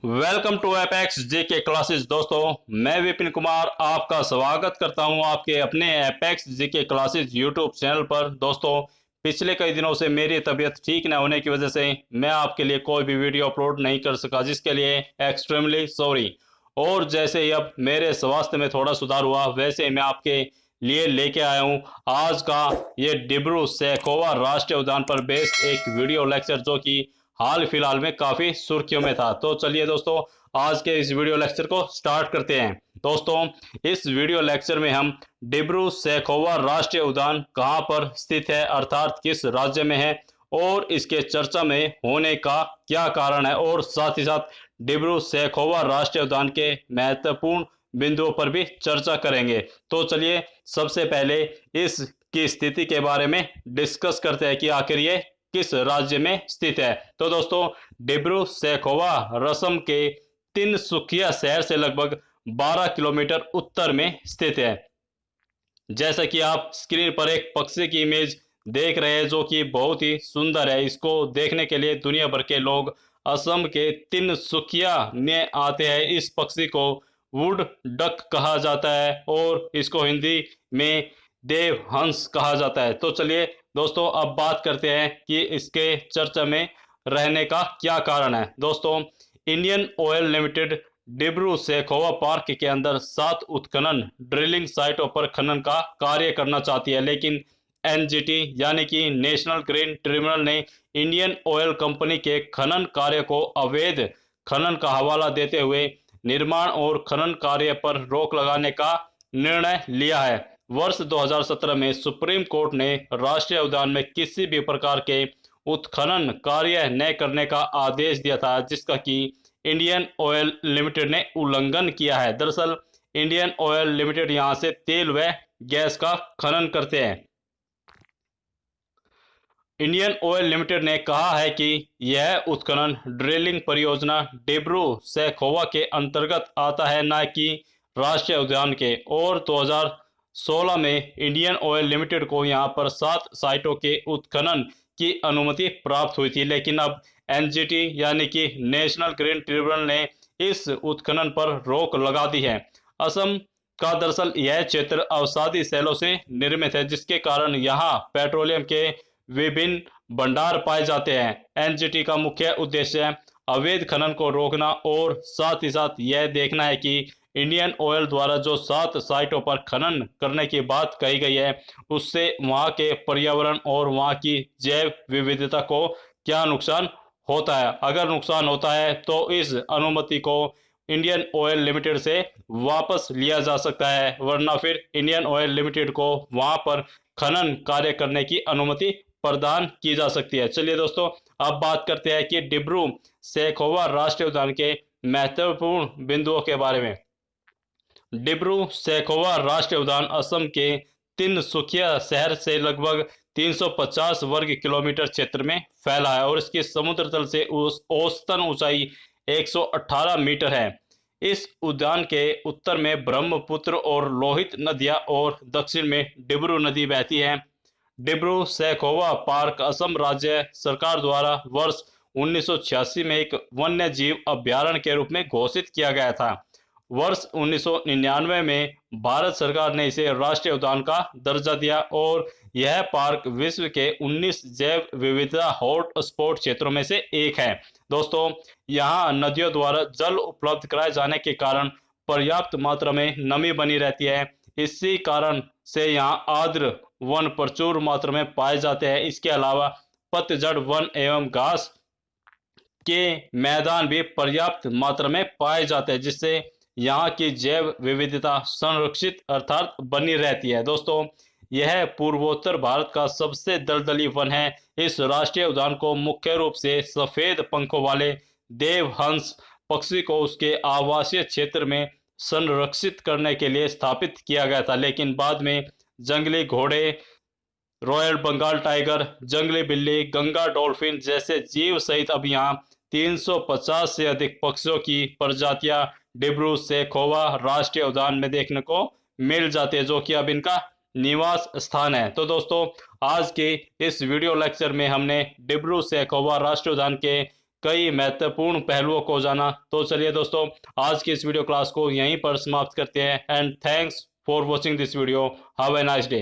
Welcome to Apex GK classes. दोस्तों, मैं विपिन कुमार आपका स्वागत करता हूं आपके अपने apex GK classes YouTube channel पर। दोस्तों, पिछले कई दिनों से मेरी तबीयत ठीक न होने की वजह से मैं आपके लिए कोई भी वीडियो अपलोड नहीं कर सका, जिसके लिए एक्सट्रीमली सॉरी। और जैसे ही अब मेरे स्वास्थ्य में थोड़ा सुधार हुआ, वैसे ही मैं आपके लिए लेके आया हूं आज का ये डिब्रू सैखोवा राष्ट्रीय उद्यान पर बेस्ड एक वीडियो लेक्चर, जो कि हाल फिलहाल में काफी सुर्खियों में था। तो चलिए दोस्तों, आज के इस वीडियो लेक्चर को स्टार्ट करते हैं। दोस्तों, इस वीडियो लेक्चर में हम डिब्रू सैखोवा राष्ट्रीय उद्यान कहां पर स्थित है, अर्थात किस राज्य में है, और इसके चर्चा में होने का क्या कारण है, और साथ ही साथ डिब्रू सैखोवा राष्ट्रीय उद्यान के महत्वपूर्ण बिंदुओं पर भी चर्चा करेंगे। तो चलिए सबसे पहले इसकी स्थिति के बारे में डिस्कस करते हैं कि आखिर ये किस राज्य में स्थित है। तो दोस्तों, डिब्रू सैखोवा असम के तिनसुकिया शहर से लगभग 12 किलोमीटर उत्तर में स्थित है। जैसा कि आप स्क्रीन पर एक पक्षी की इमेज देख रहे हैं, जो कि बहुत ही सुंदर है। इसको देखने के लिए दुनिया भर के लोग असम के तिनसुकिया में आते हैं। इस पक्षी को वुड डक कहा जाता है और इसको हिंदी में देवहंस कहा जाता है। तो चलिए दोस्तों, अब बात करते हैं कि इसके चर्चा में रहने का क्या कारण है। दोस्तों, Indian oil limited Dibru Saikhowa park के अंदर 7 उत्खनन ड्रिलिंग साइटों पर खनन का कार्य करना चाहती है, लेकिन एनजीटी यानी कि नेशनल ग्रीन ट्रिब्यूनल ने इंडियन ऑयल कंपनी के खनन कार्य को अवैध खनन का हवाला देते हुए निर्माण और खनन कार्य पर रोक लगाने का निर्णय लिया है। वर्ष 2017 में सुप्रीम कोर्ट ने राष्ट्रीय उद्यान में किसी भी प्रकार के उत्खनन कार्य न करने का आदेश दिया था, जिसका कि इंडियन ऑयल लिमिटेड ने उल्लंघन किया है। दरअसल इंडियन ऑयल लिमिटेड यहां से तेल व गैस का खनन करते हैं। इंडियन ऑयल लिमिटेड ने कहा है कि यह उत्खनन ड्रिलिंग परियोजना डिब्रू सैखोवा के अंतर्गत आता है, न कि राष्ट्रीय उद्यान के। और 2016 में इंडियन ऑयल लिमिटेड को यहां पर 7 साइटों के उत्खनन की अनुमति प्राप्त हुई थी, लेकिन अब एनजीटी यानी कि नेशनल ग्रीन ट्रिब्यूनल ने इस उत्खनन पर रोक लगा दी है। असम का दरअसल यह क्षेत्र अवसादी शैलों से निर्मित है, जिसके कारण यहाँ पेट्रोलियम के विभिन्न भंडार पाए जाते हैं। एनजीटी का मुख्य उद्देश्य अवैध खनन को रोकना और साथ ही साथ यह देखना है कि इंडियन ऑयल द्वारा जो 7 साइटों पर खनन करने की बात कही गई है, उससे वहां के पर्यावरण और वहां की जैव विविधता को क्या नुकसान होता है। अगर नुकसान होता है तो इस अनुमति को इंडियन ऑयल लिमिटेड से वापस लिया जा सकता है, वरना फिर इंडियन ऑयल लिमिटेड को वहां पर खनन कार्य करने की अनुमति प्रदान की जा सकती है। चलिए दोस्तों, अब बात करते हैं कि डिब्रू सैखोवा राष्ट्रीय उद्यान के महत्वपूर्ण बिंदुओं के बारे में। डिब्रू सैखोवा राष्ट्रीय उद्यान असम के तिनसुकिया शहर से लगभग 350 वर्ग किलोमीटर क्षेत्र में फैला है और इसकी समुद्र तल से औसतन ऊंचाई 118 मीटर है। इस उद्यान के उत्तर में ब्रह्मपुत्र और लोहित नदियां और दक्षिण में डिब्रू नदी बहती है। डिब्रू सैखोवा पार्क असम राज्य सरकार द्वारा वर्ष 1986 में एक वन्य जीव अभ्यारण्य के रूप में घोषित किया गया था। वर्ष 1999 में भारत सरकार ने इसे राष्ट्रीय उद्यान का दर्जा दिया और यह पार्क विश्व के 19 जैव विविधता हॉट स्पॉट क्षेत्रों में से एक है। दोस्तों, यहाँ नदियों द्वारा जल उपलब्ध कराए जाने के कारण पर्याप्त मात्रा में नमी बनी रहती है। इसी कारण से यहाँ आर्द्र वन प्रचुर मात्रा में पाए जाते हैं। इसके अलावा पतझड़ वन एवं घास के मैदान भी पर्याप्त मात्रा में पाए जाते हैं, जिससे यहाँ की जैव विविधता संरक्षित अर्थात बनी रहती है। दोस्तों, यह पूर्वोत्तर भारत का सबसे दलदली वन है। इस राष्ट्रीय उद्यान को मुख्य रूप से सफेद पंखों वाले देवहंस पक्षी को उसके आवासीय क्षेत्र में संरक्षित करने के लिए स्थापित किया गया था, लेकिन बाद में जंगली घोड़े, रॉयल बंगाल टाइगर, जंगली बिल्ली, गंगा डॉल्फिन जैसे जीव सहित अब यहाँ 350 से अधिक पक्षियों की प्रजातियां डिब्रू सैखोवा राष्ट्रीय उद्यान में देखने को मिल जाती है, जो कि अब इनका निवास स्थान है। तो दोस्तों, आज के इस वीडियो लेक्चर में हमने डिब्रू सैखोवा राष्ट्रीय उद्यान के कई महत्वपूर्ण पहलुओं को जाना। तो चलिए दोस्तों, आज की इस वीडियो क्लास को यहीं पर समाप्त करते हैं and thanks for watching this video. Have a nice day.